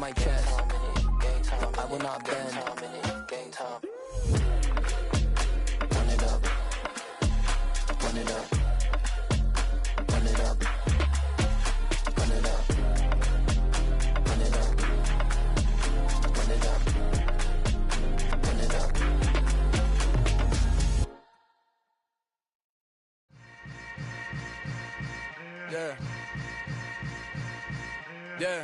my chest. I will not bend. Run it up. Run it up. Run it up. Run it up. Run it up. Run it up. Run it up. Yeah. Yeah.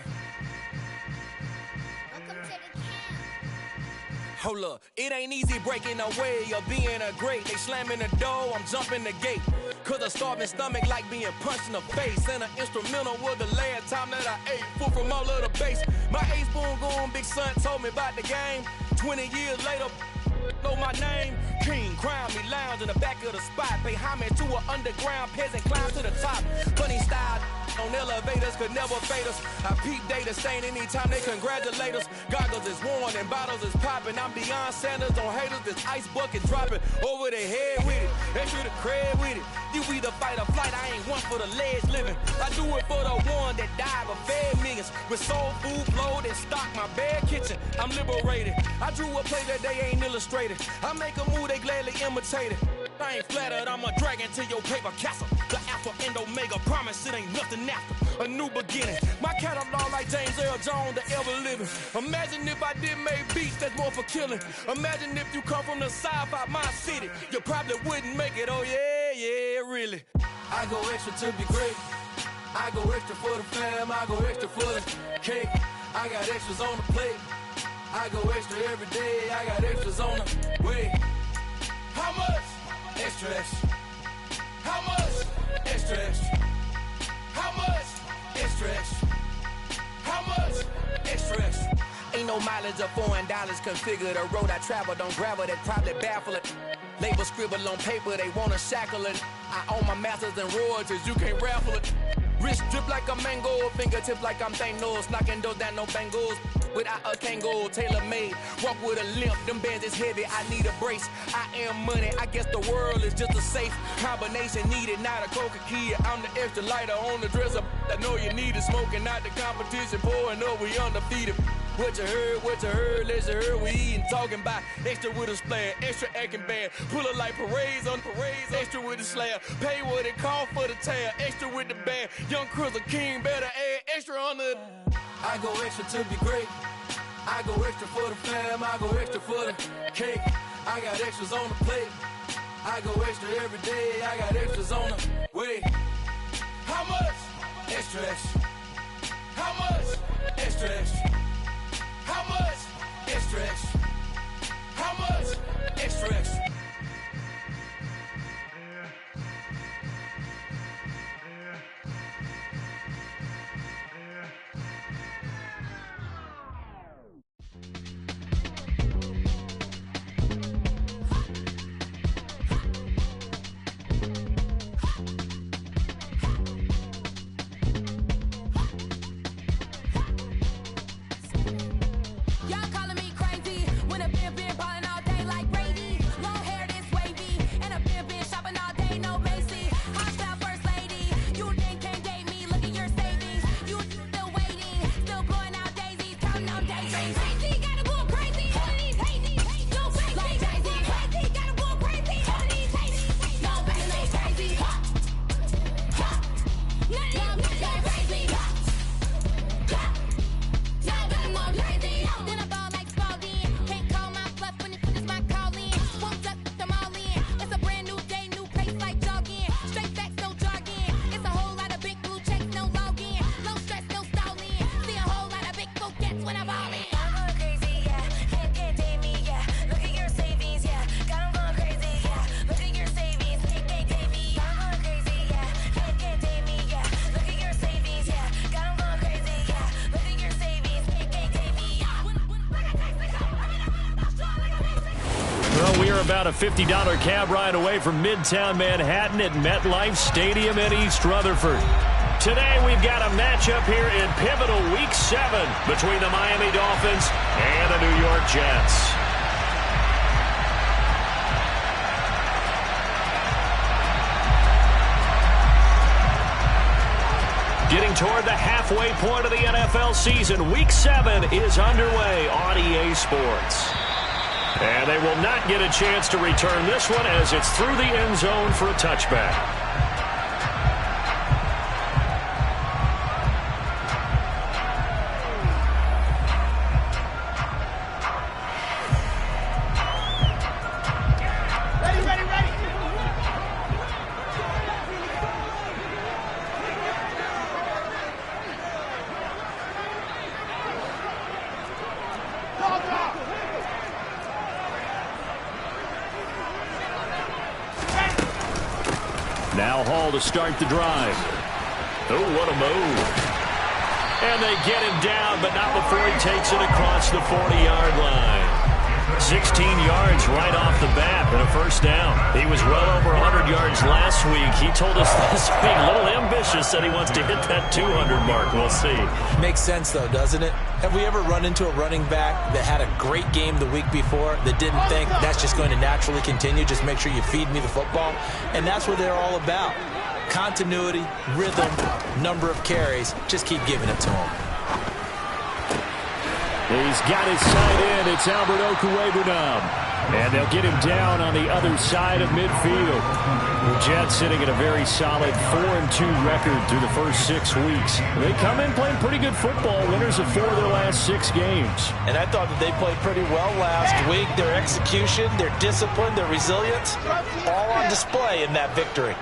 Hold up, it ain't easy breaking away or being a great. They slamming the door, I'm jumping the gate. Cause a starving stomach like being punched in the face. And an instrumental was the last time that I ate. Full from all of the bass. My ace boom goon, big son told me about the game. 20 years later, know my name. King, crown me, lounge in the back of the spot. Pay homage to an underground peasant, climb to the top. Funny style on elevators could never fade us. I peep data stain anytime they congratulate us. Goggles is worn and bottles is popping. I'm Deion Sanders on haters, this ice bucket dropping over their head with it. Extra the cred with it. You either fight or flight, I ain't one for the ledge living. I do it for the one that died but fed millions. With soul food flowed and stocked my bare kitchen. I'm liberated. I drew a play that they ain't illustrated. I make a move, they gladly imitate it. I ain't flattered, I'm a dragon to your paper castle. The Alpha and Omega, promise it ain't nothing after. A new beginning. My catalog like James Earl Jones, the ever living. Imagine if I did make beats that's more for killing. Imagine if you come from the south out my city. You probably wouldn't make it, oh yeah, yeah, really. I go extra to be great. I go extra for the fam, I go extra for the cake. I got extras on the plate. I go extra every day, I got extras on the way. How much? Extra, extra. How much? Extra, extra. How much? Extra, extra. How much? Extra, extra. Ain't no mileage of $4 configure the road I travel. Don't gravel, that probably baffle it. Label scribble on paper, they wanna shackle it. I own my masters and royalties, you can't raffle it. Wrist drip like a mango, fingertips like I'm Thanos. Knocking those down, no bangles. Without a Kango, tailor-made. Walk with a limp, them bands is heavy, I need a brace. I am money, I guess the world is just a safe combination needed, not a coca key. I'm the extra lighter on the dresser. I know you need it, smoking out the competition, pouring up, we undefeated. What you heard, let's heard, we eating, talking about extra with a splash, extra acting bad. Pull it like parades on parades, extra with the slab. Pay what it cost for the tab, extra with the band. Young Crizzle King, better add extra on the. I go extra to be great. I go extra for the fam, I go extra for the cake. I got extras on the plate. I go extra every day, I got extras on the way. How much? Extra, extra. How much? Extra, extra. How much? Extra, extra. How much? Extra, extra. About a $50 cab ride away from Midtown Manhattan at MetLife Stadium in East Rutherford. Today we've got a matchup here in pivotal Week 7 between the Miami Dolphins and the New York Jets. Getting toward the halfway point of the NFL season, Week 7 is underway on EA Sports. And they will not get a chance to return this one as it's through the end zone for a touchback. Now Hall to start the drive. Oh, what a move. And they get him down, but not before he takes it across the 40-yard line. 16 yards right off the bat and a first down. He was well over 100 yards last week. He told us this week, a little ambitious, that he wants to hit that 200 mark. We'll see. Makes sense, though, doesn't it? Have we ever run into a running back that had a great game the week before that didn't think that's just going to naturally continue? Just make sure you feed me the football. And that's what they're all about. Continuity, rhythm, number of carries. Just keep giving it to him. He's got his side in. It's Albert Okwuegbunam. And they'll get him down on the other side of midfield. The Jets sitting at a very solid 4-2 record through the first 6 weeks. They come in playing pretty good football, winners of 4 of their last 6 games. And I thought that they played pretty well last week. Their execution, their discipline, their resilience, all on display in that victory.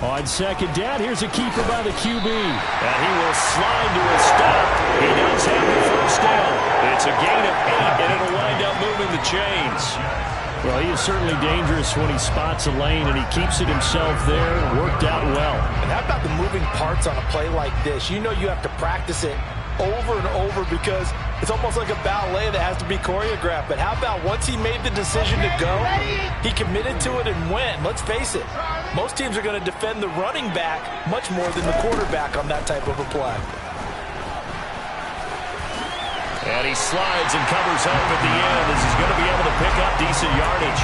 On second down, here's a keeper by the QB. And he will slide to a stop. He does have the first down. It's a gain of 8, and it'll wind up moving the chains. Well, he is certainly dangerous when he spots a lane, and he keeps it himself there. Worked out well. And how about the moving parts on a play like this? You know you have to practice it over and over because it's almost like a ballet that has to be choreographed. But how about once he made the decision to go, he committed to it and went. Let's face it, most teams are going to defend the running back much more than the quarterback on that type of a play. And he slides and covers up at the end as he's going to be able to pick up decent yardage.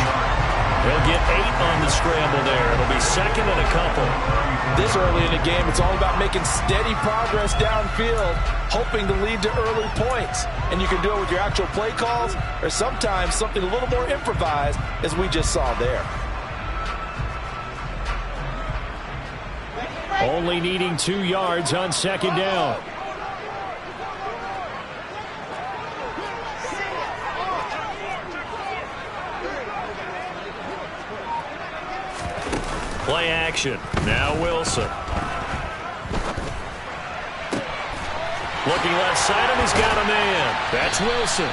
He'll get 8 on the scramble there. It'll be second and a couple. This early in the game, it's all about making steady progress downfield, hoping to lead to early points. And you can do it with your actual play calls or sometimes something a little more improvised, as we just saw there. Only needing 2 yards on second down. Play action. Now Wilson. Looking left side, and he's got a man. That's Wilson.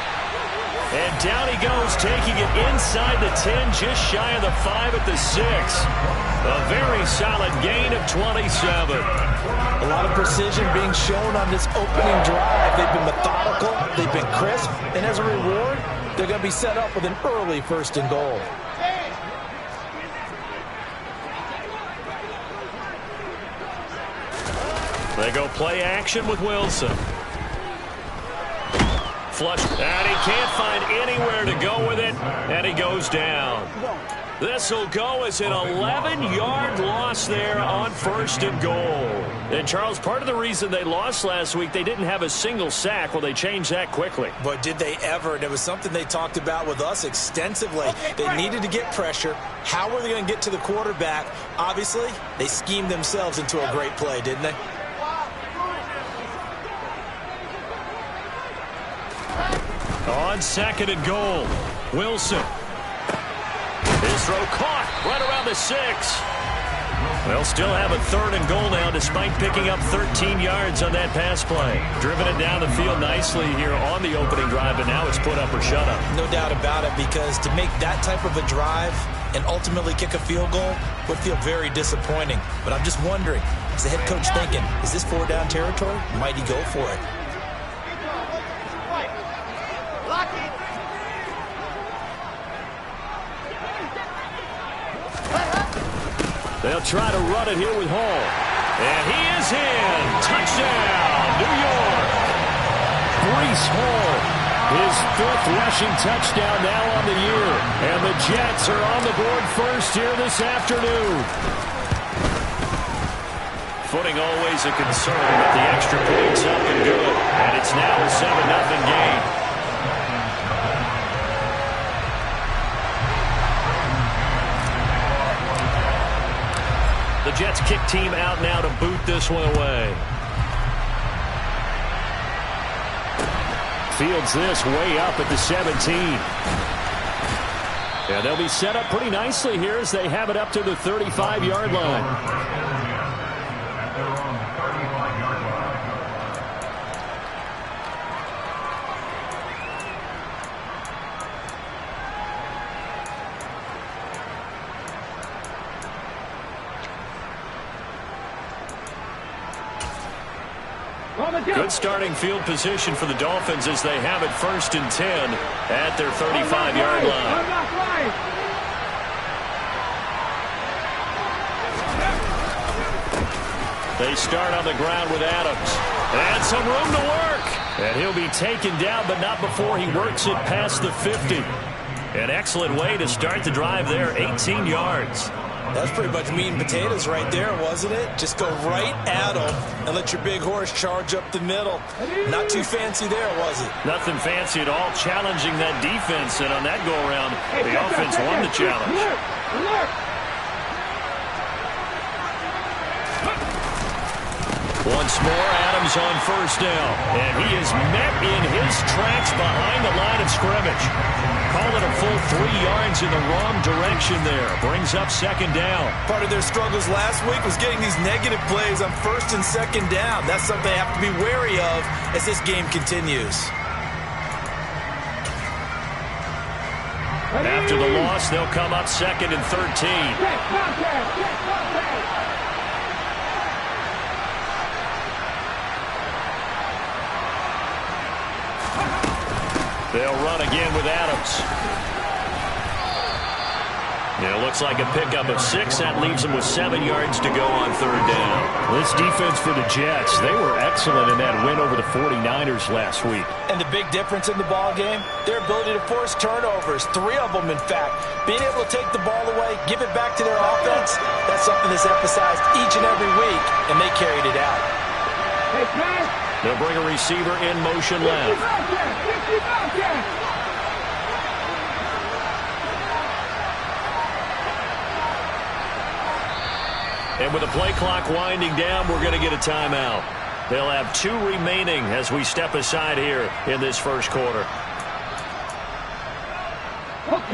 And down he goes, taking it inside the 10, just shy of the 5 at the 6. A very solid gain of 27. A lot of precision being shown on this opening drive. They've been methodical, they've been crisp, and as a reward, they're going to be set up with an early 1st and goal. They go play action with Wilson. Flush, and he can't find anywhere to go with it, and he goes down. This will go as an 11-yard loss there on 1st and goal. And, Charles, part of the reason they lost last week, they didn't have a single sack. Well, they changed that quickly. But did they ever? And it was something they talked about with us extensively. They needed to get pressure. How were they going to get to the quarterback? Obviously, they schemed themselves into a great play, didn't they? On 2nd and goal, Wilson. His throw caught right around the 6. They'll still have a 3rd and goal now despite picking up 13 yards on that pass play. Driven it down the field nicely here on the opening drive, but now it's put up or shut up. No doubt about it, because to make that type of a drive and ultimately kick a field goal would feel very disappointing. But I'm just wondering, is the head coach thinking, is this 4-down territory? Might he go for it? They'll try to run it here with Hall. And he is in. Touchdown, New York. Breece Hall His 5th rushing touchdown now on the year. And the Jets are on the board first here this afternoon. Footing always a concern, but the extra point's up and good. And it's now a 7-0 game. The Jets kick team out now to boot this one away. Fields this way up at the 17. Yeah, they'll be set up pretty nicely here as they have it up to the 35-yard line. Good starting field position for the Dolphins as they have it 1st and 10 at their 35-yard line. They start on the ground with Adams. And some room to work. And he'll be taken down, but not before he works it past the 50. An excellent way to start the drive there, 18 yards. That's pretty much meat and potatoes right there, wasn't it? Just go right at them and let your big horse charge up the middle. Not too fancy there, was it? Nothing fancy at all, challenging that defense. And on that go-around, the offense won the challenge. Once more, Adams on 1st down. And he is met in his tracks behind the line of scrimmage. Call it a full 3 yards in the wrong direction there. Brings up 2nd down. Part of their struggles last week was getting these negative plays on 1st and 2nd down. That's something they have to be wary of as this game continues. After the loss, they'll come up 2nd and 13. They'll run again with Adams. Yeah, it looks like a pickup of 6. That leaves them with 7 yards to go on 3rd down. This defense for the Jets, they were excellent in that win over the 49ers last week. And the big difference in the ball game, their ability to force turnovers, 3 of them in fact. Being able to take the ball away, give it back to their offense, that's something that's emphasized each and every week, and they carried it out. They'll bring a receiver in motion left. And with the play clock winding down, we're going to get a timeout. They'll have 2 remaining as we step aside here in this 1st quarter.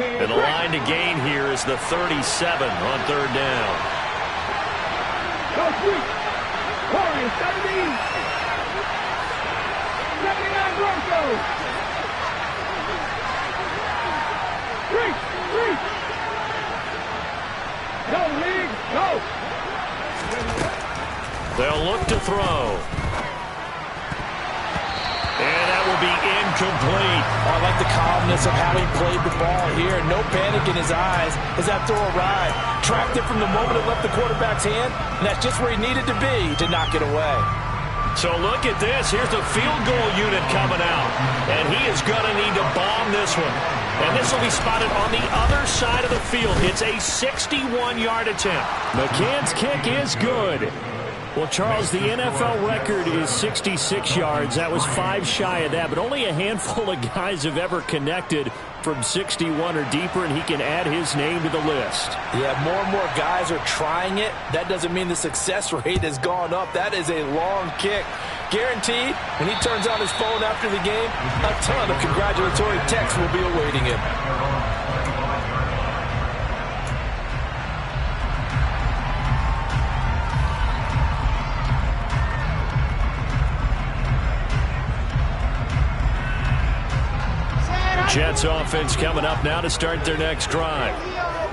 And the line to gain here is the 37 on 3rd down. They'll look to throw. And that will be incomplete. I like the calmness of how he played the ball here. No panic in his eyes as that throw arrived. Tracked it from the moment it left the quarterback's hand, and that's just where he needed to be to knock it away. So look at this. Here's the field goal unit coming out. And he is going to need to bomb this one. And this will be spotted on the other side of the field. It's a 61-yard attempt. McCann's kick is good. Well, Charles, the NFL record is 66 yards. That was 5 shy of that, but only a handful of guys have ever connected from 61 or deeper, and he can add his name to the list. Yeah, more and more guys are trying it. That doesn't mean the success rate has gone up. That is a long kick. Guaranteed, when he turns on his phone after the game, a ton of congratulatory texts will be awaiting him. Jets offense coming up now to start their next drive.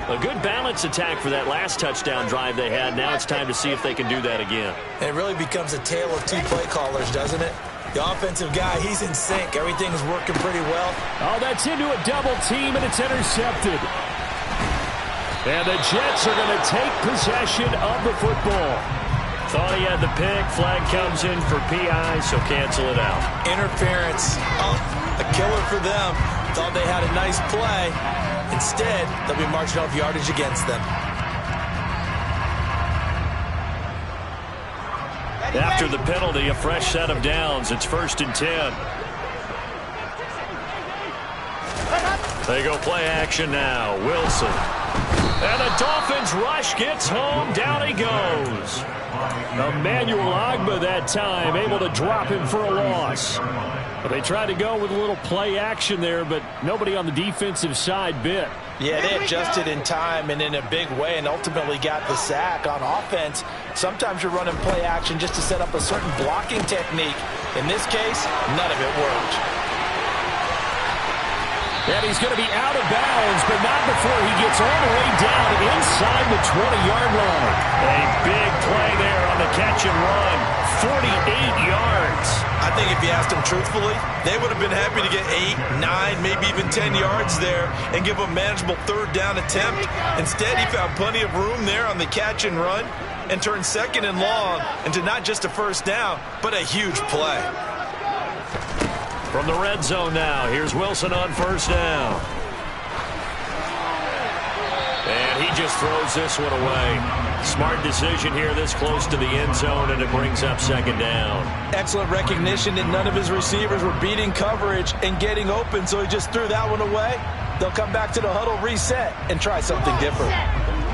A good balance attack for that last touchdown drive they had. Now it's time to see if they can do that again. And it really becomes a tale of 2 play callers, doesn't it? The offensive guy, he's in sync. Everything's working pretty well. Oh, that's into a double team, and it's intercepted. And the Jets are going to take possession of the football. Thought he had the pick. Flag comes in for PI, so cancel it out. Interference. A killer for them. Thought they had a nice play. Instead, they'll be marching off yardage against them. After the penalty, a fresh set of downs. It's 1st and 10. They go play action now. Wilson. And the Dolphins rush gets home. Down he goes. Emmanuel Ogbah that time, able to drop him for a loss. But they tried to go with a little play action there, but nobody on the defensive side bit. Yeah, they adjusted in time and in a big way and ultimately got the sack. On offense, sometimes you're running play action just to set up a certain blocking technique. In this case, none of it worked. And he's going to be out of bounds, but not before he gets all the way down inside the 20-yard line. A big play there on the catch and run. 48 yards. I think if you asked them truthfully, they would have been happy to get 8, 9, maybe even 10 yards there and give a manageable 3rd down attempt. Instead, he found plenty of room there on the catch and run and turned 2nd and long into not just a 1st down, but a huge play. From the red zone now, here's Wilson on 1st down. And he just throws this one away. Smart decision here this close to the end zone, and it brings up 2nd down. Excellent recognition that none of his receivers were beating coverage and getting open, so he just threw that one away. They'll come back to the huddle, reset, and try something different.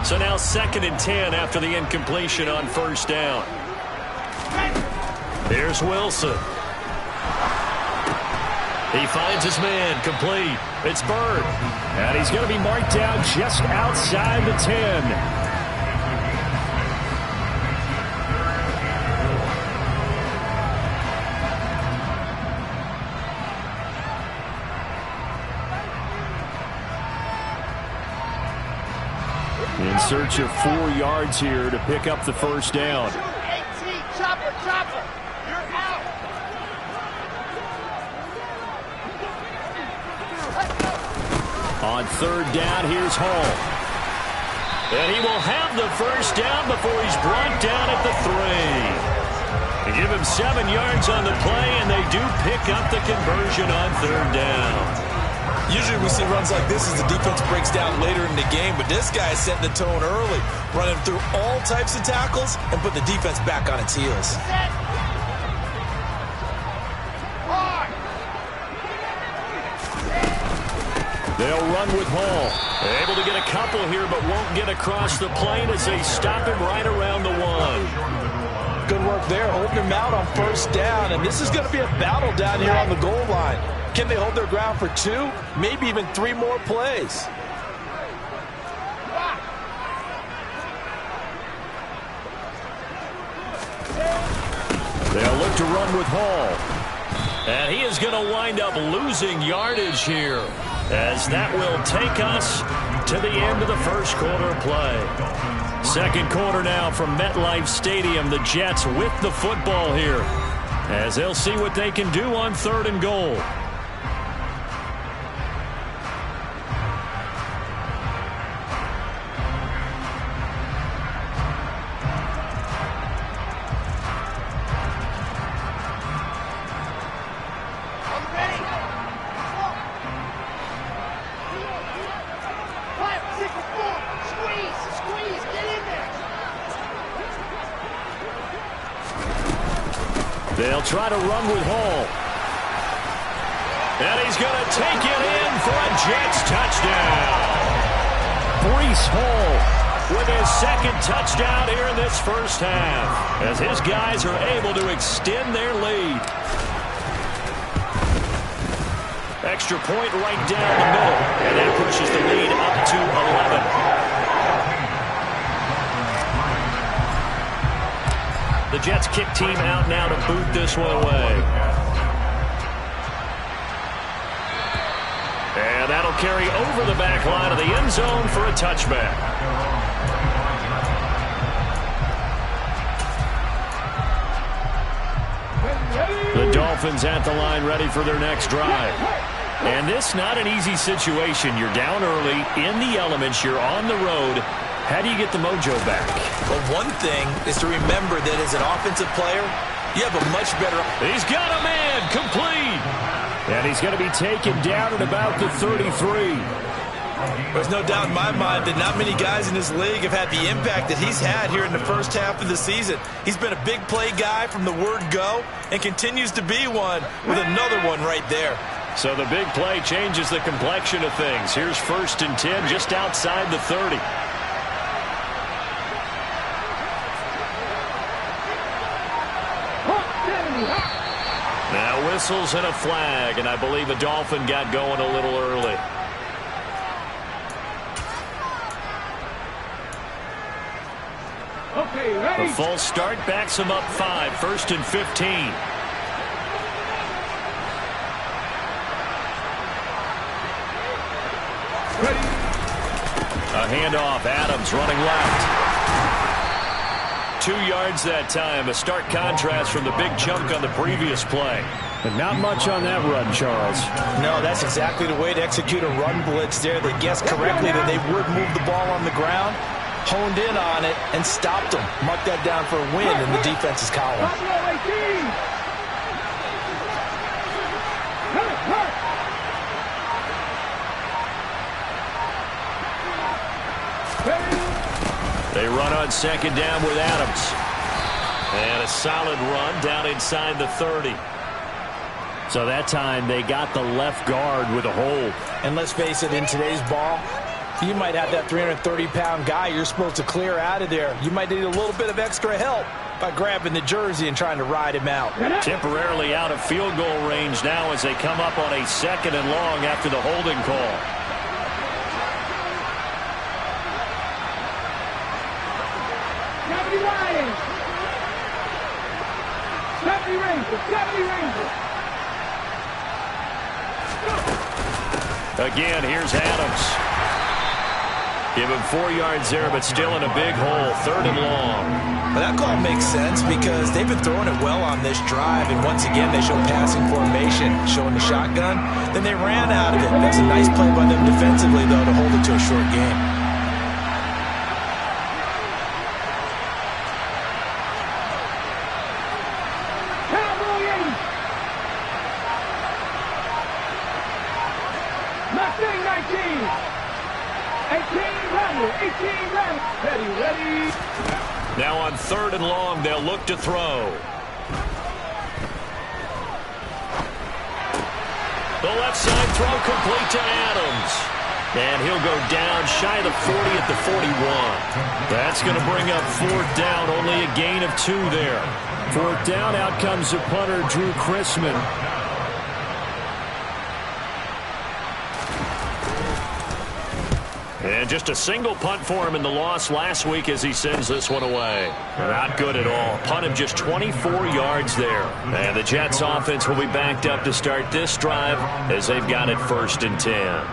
So now 2nd and 10 after the incompletion on 1st down. Here's Wilson. He finds his man, complete. It's Bird. And he's going to be marked down just outside the 10. In search of 4 yards here to pick up the 1st down. 18, chopper. You're out. On 3rd down, here's Hall. And he will have the 1st down before he's brought down at the 3. They give him 7 yards on the play, and they do pick up the conversion on 3rd down. Usually we see runs like this as the defense breaks down later in the game, but this guy is setting the tone early, running through all types of tackles and put the defense back on its heels. They'll run with Hall. Able to get a couple here, but won't get across the plane as they stop him right around the 1. Good work there, holding him out on 1st down, and this is going to be a battle down here on the goal line. Can they hold their ground for 2, maybe even 3 more plays? They'll look to run with Hall. And he is going to wind up losing yardage here, as that will take us to the end of the 1st quarter play. 2nd quarter now from MetLife Stadium. The Jets with the football here, as they'll see what they can do on 3rd and goal. They'll try to run with Hall. And he's going to take it in for a Jets touchdown. Breece Hall with his 2nd touchdown here in this 1st half, as his guys are able to extend their lead. Extra point right down the middle, and that pushes the lead up to 11. The Jets kick team out now to boot this one away. And that'll carry over the back line of the end zone for a touchback. The Dolphins at the line ready for their next drive. And this not an easy situation. You're down early, in the elements, you're on the road. How do you get the mojo back? Well, one thing is to remember that as an offensive player, you have a much better... He's got a man, complete. And he's going to be taken down at about the 33. There's no doubt in my mind that not many guys in this league have had the impact that he's had here in the first half of the season. He's been a big play guy from the word go and continues to be one with another one right there. So the big play changes the complexion of things. Here's 1st and 10 just outside the 30. Now whistles and a flag, and I believe a Dolphin got going a little early. Okay, ready? The full start backs him up 5, 1st and 15. Ready? A handoff, Adams running left. 2 yards that time, a stark contrast from the big chunk on the previous play. But not much on that run, Charles. No, that's exactly the way to execute a run blitz there. They guessed correctly that they would move the ball on the ground, honed in on it, and stopped them. Mark that down for a win in the defense's column. They run on 2nd down with Adams. And a solid run down inside the 30. So that time they got the left guard with a hold. And let's face it, in today's ball, you might have that 330-pound guy you're supposed to clear out of there. You might need a little bit of extra help by grabbing the jersey and trying to ride him out. Temporarily out of field goal range now as they come up on a 2nd and long after the holding call. Again, here's Adams. Give him 4 yards there, but still in a big hole. 3rd and long. Well, that call makes sense because they've been throwing it well on this drive, and once again they show passing formation, showing the shotgun. Then they ran out of it. That's a nice play by them defensively, though, to hold it to a short game. Now on 3rd and long, they'll look to throw. The left side throw complete to Adams. And he'll go down shy of the 40 at the 41. That's going to bring up 4th down, only a gain of 2 there. 4th down, out comes the punter, Drew Chrisman. And just a single punt for him in the loss last week as he sends this one away. Not good at all. Punt of just 24 yards there. And the Jets offense will be backed up to start this drive as they've got it 1st and 10.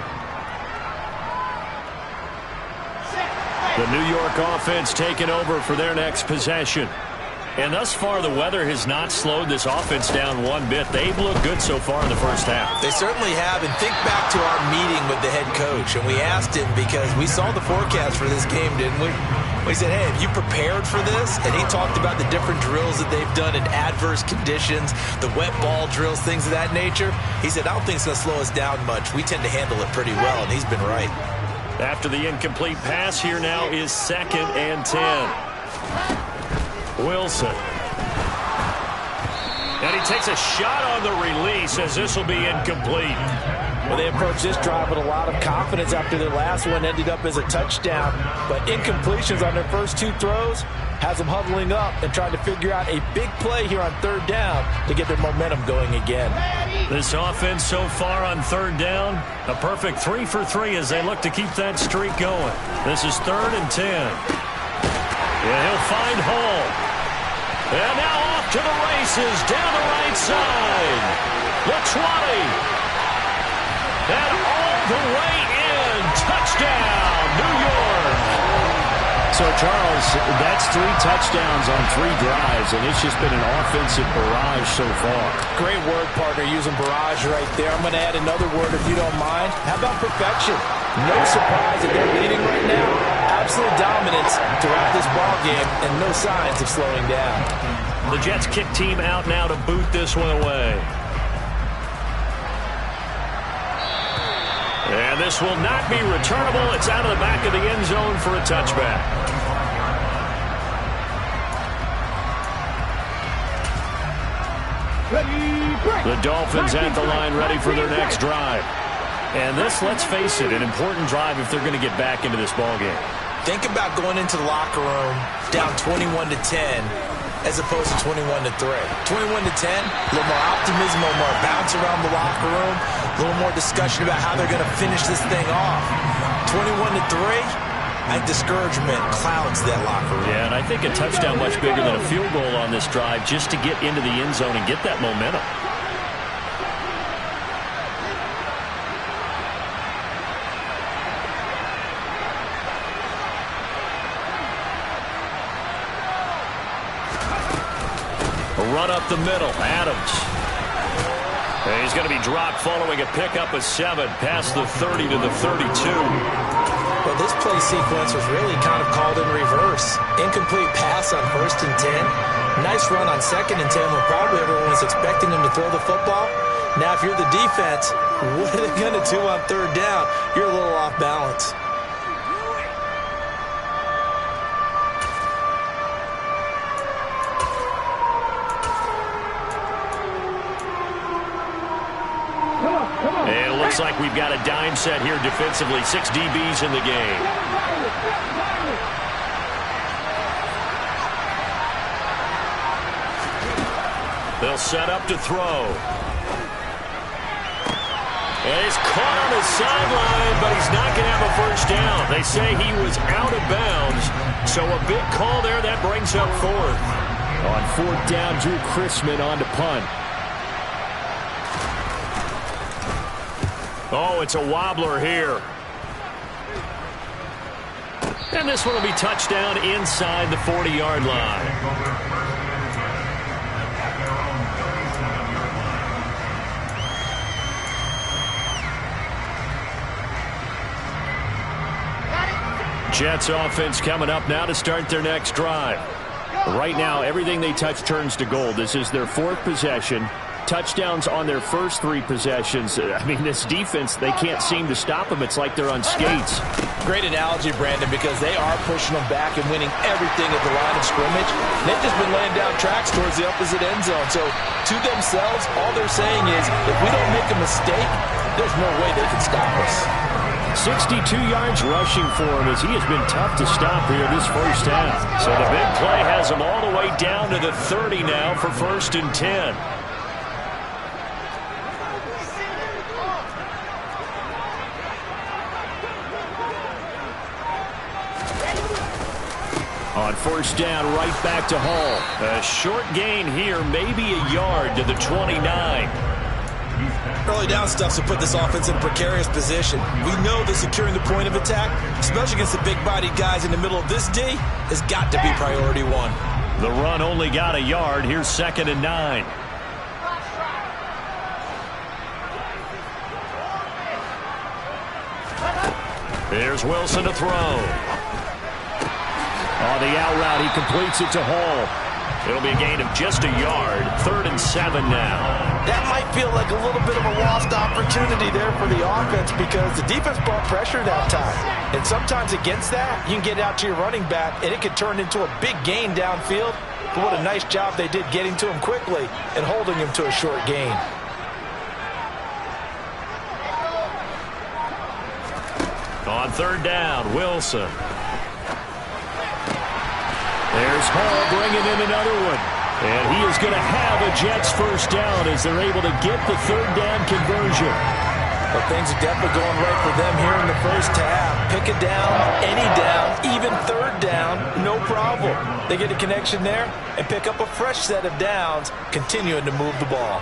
The New York offense taking over for their next possession. And thus far, the weather has not slowed this offense down one bit. They've looked good so far in the first half. They certainly have. And think back to our meeting with the head coach. And we asked him because we saw the forecast for this game, didn't we? We said, hey, have you prepared for this? And he talked about the different drills that they've done in adverse conditions, the wet ball drills, things of that nature. He said, I don't think it's going to slow us down much. We tend to handle it pretty well, and he's been right. After the incomplete pass, here now is 2nd and 10. Wilson. And he takes a shot on the release as this will be incomplete. Well, they approached this drive with a lot of confidence after their last one ended up as a touchdown. But incompletions on their first 2 throws has them huddling up and trying to figure out a big play here on 3rd down to get their momentum going again. This offense so far on 3rd down, a perfect 3 for 3 as they look to keep that streak going. This is 3rd and 10. And he'll find Hall. And now off to the races down the right side. The 20. And all the way in. Touchdown, New York. So, Charles, that's 3 touchdowns on 3 drives, and it's just been an offensive barrage so far. Great word, partner, using barrage right there. I'm going to add another word if you don't mind. How about perfection? No surprise that they're leading right now. Absolute dominance throughout this ball game and no signs of slowing down. The Jets kick team out now to boot this one away. And this will not be returnable. It's out of the back of the end zone for a touchback. The Dolphins at the line ready for their next drive. And this, let's face it, an important drive if they're going to get back into this ballgame. Think about going into the locker room down 21-10 as opposed to 21-3. 21-10, a little more optimism, a little more bounce around the locker room, a little more discussion about how they're going to finish this thing off. 21-3, I think discouragement clouds that locker room. Yeah, and I think a touchdown much bigger than a field goal on this drive just to get into the end zone and get that momentum. Run up the middle, Adams. And he's going to be dropped following a pickup of 7 past the 30 to the 32. Well, this play sequence was really kind of called in reverse. Incomplete pass on 1st and 10. Nice run on 2nd and 10 when probably everyone was expecting him to throw the football. Now, if you're the defense, what are they going to do on 3rd down? You're a little off balance. And it looks like we've got a dime set here defensively. 6 DBs in the game. They'll set up to throw. And he's caught on the sideline, but he's not going to have a first down. They say he was out of bounds. So a big call there. That brings up 4th. On 4th down, Drew Chrisman on to punt. Oh, it's a wobbler here. And this one will be touchdown inside the 40-yard line. Jets offense coming up now to start their next drive. Right now, everything they touch turns to gold. This is their 4th possession. Touchdowns on their first 3 possessions. I mean, this defense, they can't seem to stop them. It's like they're on skates. Great analogy, Brandon, because they are pushing them back and winning everything at the line of scrimmage. They've just been laying down tracks towards the opposite end zone. So, to themselves, all they're saying is, if we don't make a mistake, there's no way they can stop us. 62 yards rushing for him as he has been tough to stop here this first half. So the big play has him all the way down to the 30 now for 1st and 10. On 1st down, right back to Hall. A short gain here, maybe a yard to the 29. Early down stuff to put this offense in a precarious position. We know that securing the point of attack, especially against the big-bodied guys in the middle of this D, has got to be priority 1. The run only got a yard. Here's 2nd and 9. Here's Wilson to throw. On the out route, he completes it to Hall. It'll be a gain of just a yard. 3rd and 7 now. That might feel like a little bit of a lost opportunity there for the offense because the defense brought pressure that time. And sometimes against that, you can get out to your running back, and it could turn into a big gain downfield. But what a nice job they did getting to him quickly and holding him to a short gain. On 3rd down, Wilson. There's Hall bringing in another one. And he is going to have a Jets first down as they're able to get the 3rd down conversion. But things are definitely going right for them here in the first half. Pick a down, any down, even 3rd down, no problem. They get a connection there and pick up a fresh set of downs, continuing to move the ball.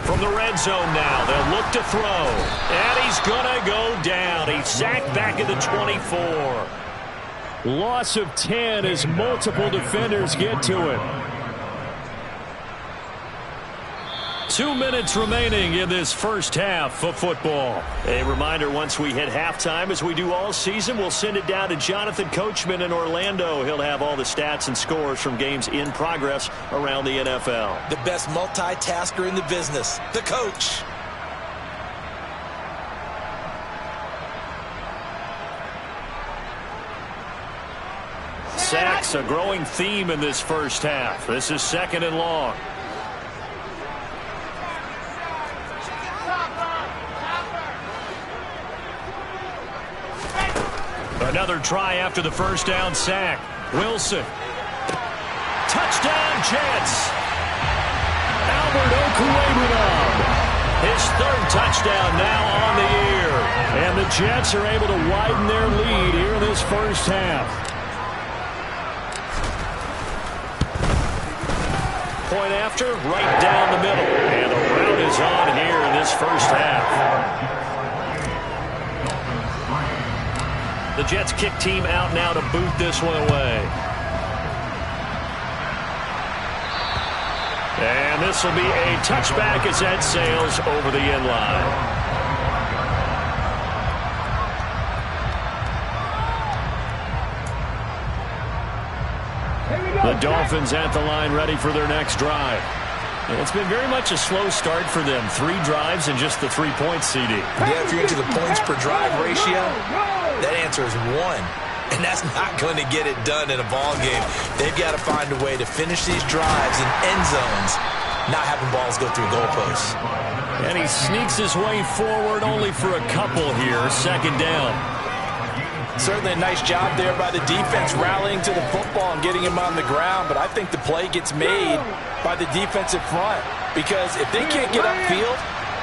From the red zone now, they'll look to throw. And he's going to go down. He's sacked back at the 24. Loss of 10 as multiple defenders get to him. 2 minutes remaining in this first half of football. A reminder, once we hit halftime, as we do all season, we'll send it down to Jonathan Coachman in Orlando. He'll have all the stats and scores from games in progress around the NFL. The best multitasker in the business, the coach. Sacks, a growing theme in this first half. This is 2nd and long. Another try after the first down sack. Wilson. Touchdown, Jets. Albert Okwuegbunam. His 3rd touchdown now on the year. And the Jets are able to widen their lead here in this first half. Point after, right down the middle. And the route is on here in this first half. The Jets kick team out now to boot this one away. And this will be a touchback as that sails over the end line. The Dolphins at the line ready for their next drive. It's been very much a slow start for them. 3 drives and just the 3 points, CD. Yeah, if you're into the points per drive ratio, that answer is 1. And that's not going to get it done in a ball game. They've got to find a way to finish these drives in end zones, not having balls go through goalposts. And he sneaks his way forward only for a couple here. 2nd down. Certainly a nice job there by the defense rallying to the football and getting him on the ground, but I think the play gets made by the defensive front, because if they can't get upfield,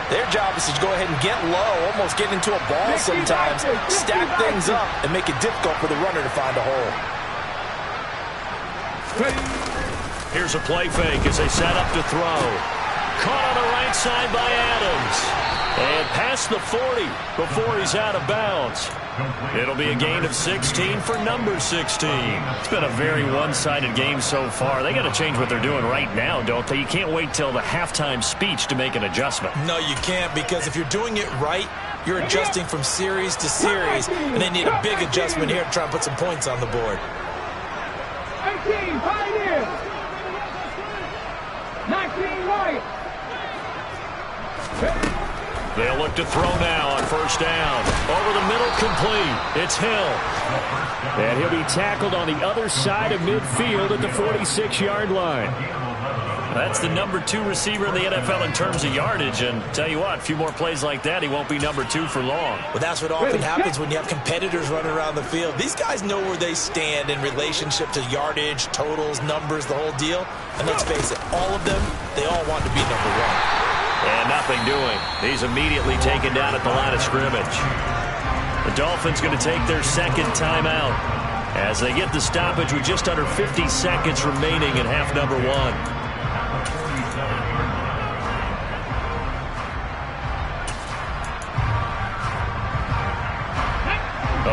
their job is to go ahead and get low, almost get into a ball sometimes, stack things up, and make it difficult for the runner to find a hole. Here's a play fake as they set up to throw. Caught on the right side by Adams. And past the 40 before he's out of bounds. It'll be a gain of 16 for number 16. It's been a very one-sided game so far. They got to change what they're doing right now, don't they? You can't wait till the halftime speech to make an adjustment. No, you can't, because if you're doing it right, you're adjusting from series to series, and they need a big adjustment here to try and put some points on the board. 18, Pioneers. 19, Lions. They'll look to throw now on first down. Over the middle, complete. It's Hill. And he'll be tackled on the other side of midfield at the 46-yard line. That's the number 2 receiver in the NFL in terms of yardage. And tell you what, a few more plays like that, he won't be number 2 for long. Well, that's what often happens when you have competitors running around the field. These guys know where they stand in relationship to yardage, totals, numbers, the whole deal. And let's face it, all of them, they all want to be number 1. And nothing doing. He's immediately taken down at the line of scrimmage. The Dolphins going to take their 2nd timeout as they get the stoppage with just under 50 seconds remaining in half number 1.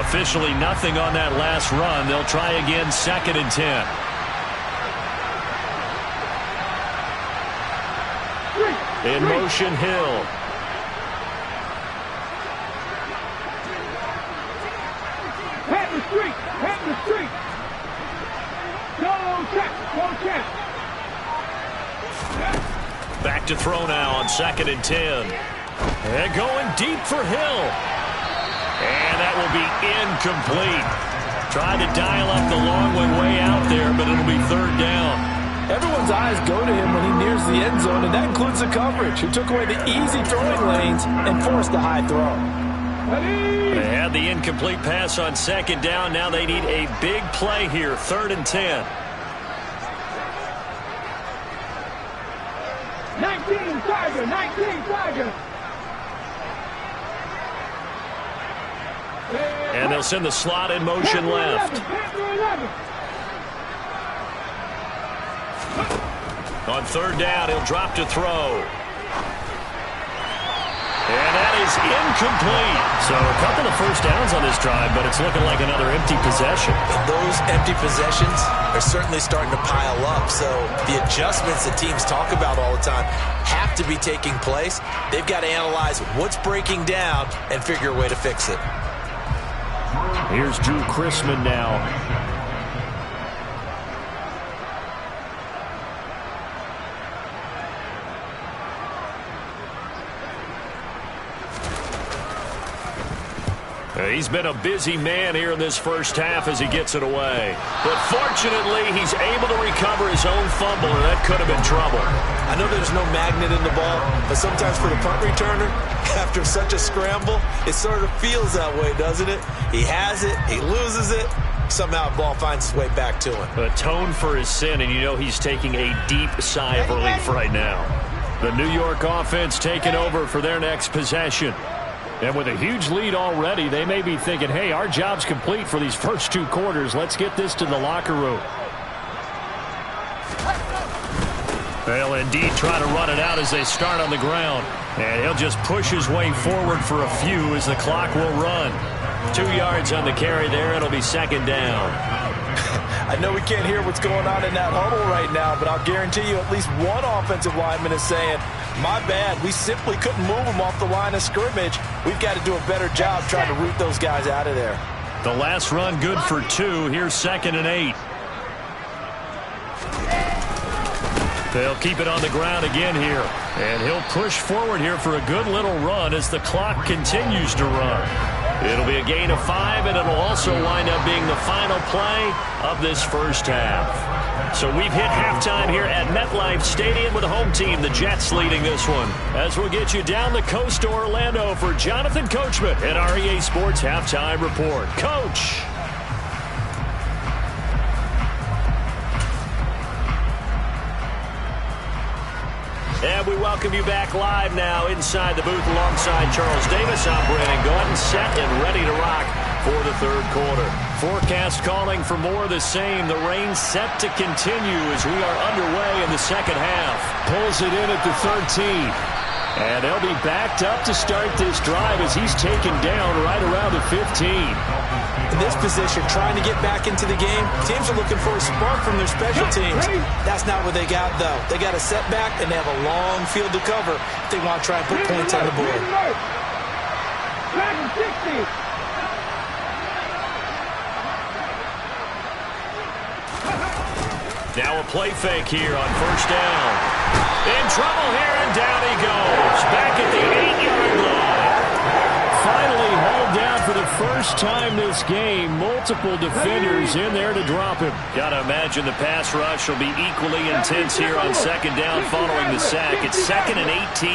Officially nothing on that last run. They'll try again, 2nd and 10. In motion, Hill. Pat the street. Go check. Back to throw now on 2nd and 10. And going deep for Hill. And that will be incomplete. Tried to dial up the long one way out there, but it'll be 3rd down. Everyone's eyes go to him when he nears the end zone, and that includes the coverage, who took away the easy throwing lanes and forced the high throw. They had the incomplete pass on 2nd down. Now they need a big play here, 3rd and 10. 19 Tiger. And they'll send the slot in motion left. On 3rd down, he'll drop to throw. And that is incomplete. So a couple of first downs on this drive, but it's looking like another empty possession. Those empty possessions are certainly starting to pile up. So the adjustments that teams talk about all the time have to be taking place. They've got to analyze what's breaking down and figure a way to fix it. Here's Drew Chrisman now. He's been a busy man here in this first half as he gets it away. But fortunately, he's able to recover his own fumble, and that could have been trouble. I know there's no magnet in the ball, but sometimes for the punt returner, after such a scramble, it sort of feels that way, doesn't it? He has it, he loses it, somehow the ball finds its way back to him. Atone for his sin, and you know he's taking a deep sigh of relief right now. The New York offense taking over for their next possession. And with a huge lead already, they may be thinking, hey, our job's complete for these first 2 quarters. Let's get this to the locker room. They'll indeed try to run it out as they start on the ground. And he'll just push his way forward for a few as the clock will run. 2 yards on the carry there. It'll be second down. I know we can't hear what's going on in that huddle right now, but I'll guarantee you at least one offensive lineman is saying, my bad, we simply couldn't move them off the line of scrimmage. We've got to do a better job trying to root those guys out of there. The last run good for 2. Here's 2nd and 8. They'll keep it on the ground again here. And he'll push forward here for a good little run as the clock continues to run. It'll be a gain of 5, and it'll also wind up being the final play of this first half. So we've hit halftime here at MetLife Stadium with the home team, the Jets, leading this one. As we'll get you down the coast to Orlando for Jonathan Coachman at our EA Sports Halftime Report. Coach. And we welcome you back live now inside the booth alongside Charles Davis. I'm Brandon Gordon, set and ready to rock for the third quarter. Forecast calling for more of the same. The rain set to continue as we are underway in the second half. Pulls it in at the 13. And they'll be backed up to start this drive as he's taken down right around the 15. In this position, trying to get back into the game, teams are looking for a spark from their special teams. That's not what they got, though. They got a setback, and they have a long field to cover if they want to try and put points on the board. Now a play fake here on first down. In trouble here, and down he goes. Back at the 8-yard line. Finally hauled down for the first time this game. Multiple defenders in there to drop him. Got to imagine the pass rush will be equally intense here on second down following the sack. It's 2nd and 18.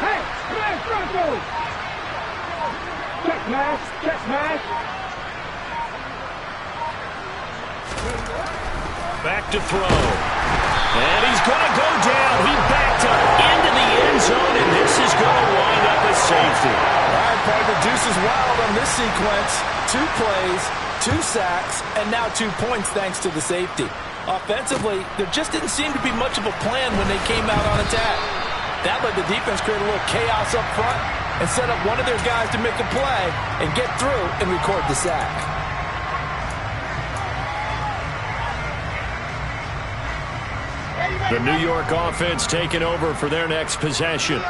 Hey, smash, Broncos! Check smash, check smash. Back to throw. And he's going to go down. He backed up into the end zone, and this is going to wind up as safety. All right, partner, deuce is wild on this sequence. 2 plays, 2 sacks, and now 2 points thanks to the safety. Offensively, there just didn't seem to be much of a plan when they came out on attack. That let the defense create a little chaos up front and set up one of their guys to make a play and get through and record the sack. The New York offense taking over for their next possession.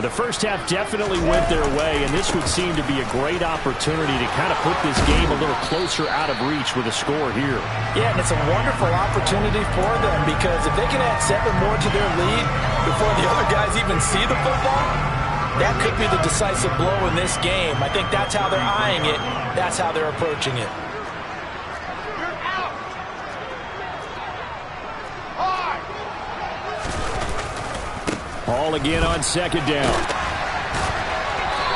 The first half definitely went their way, and this would seem to be a great opportunity to kind of put this game a little closer out of reach with a score here. Yeah, and it's a wonderful opportunity for them because if they can add 7 more to their lead before the other guys even see the football, that could be the decisive blow in this game. I think that's how they're eyeing it. That's how they're approaching it. Hall again on second down.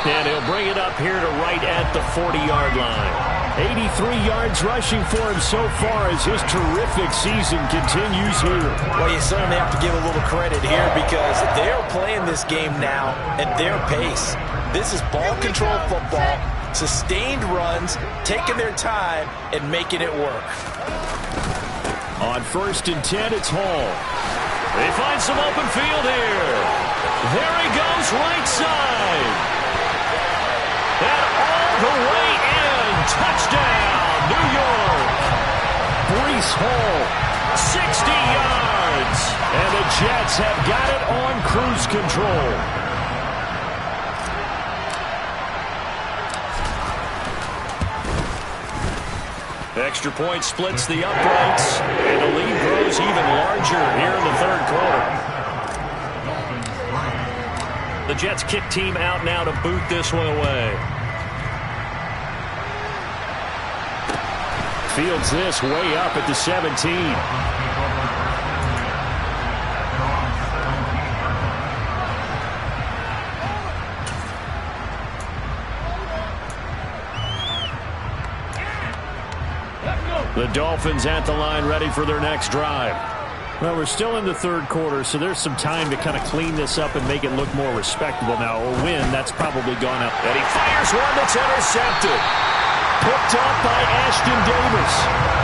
And he'll bring it up here to right at the 40-yard line. 83 yards rushing for him so far as his terrific season continues here. Well, you certainly have to give a little credit here because they're playing this game now at their pace. This is ball control football, sustained runs, taking their time, and making it work. On 1st and 10, it's Hall. They find some open field here. There he goes right side. And all the way in. Touchdown, New York. Breece Hall, 60 yards. And the Jets have got it on cruise control. Extra point splits the uprights, and the lead grows even larger here in the third quarter. The Jets kick team out now to boot this one away. Fields this way up at the 17. The Dolphins at the line, ready for their next drive. Well, we're still in the third quarter, so there's some time to kind of clean this up and make it look more respectable now. A win, that's probably gone up. And he fires one that's intercepted. Picked up by Ashton Davis.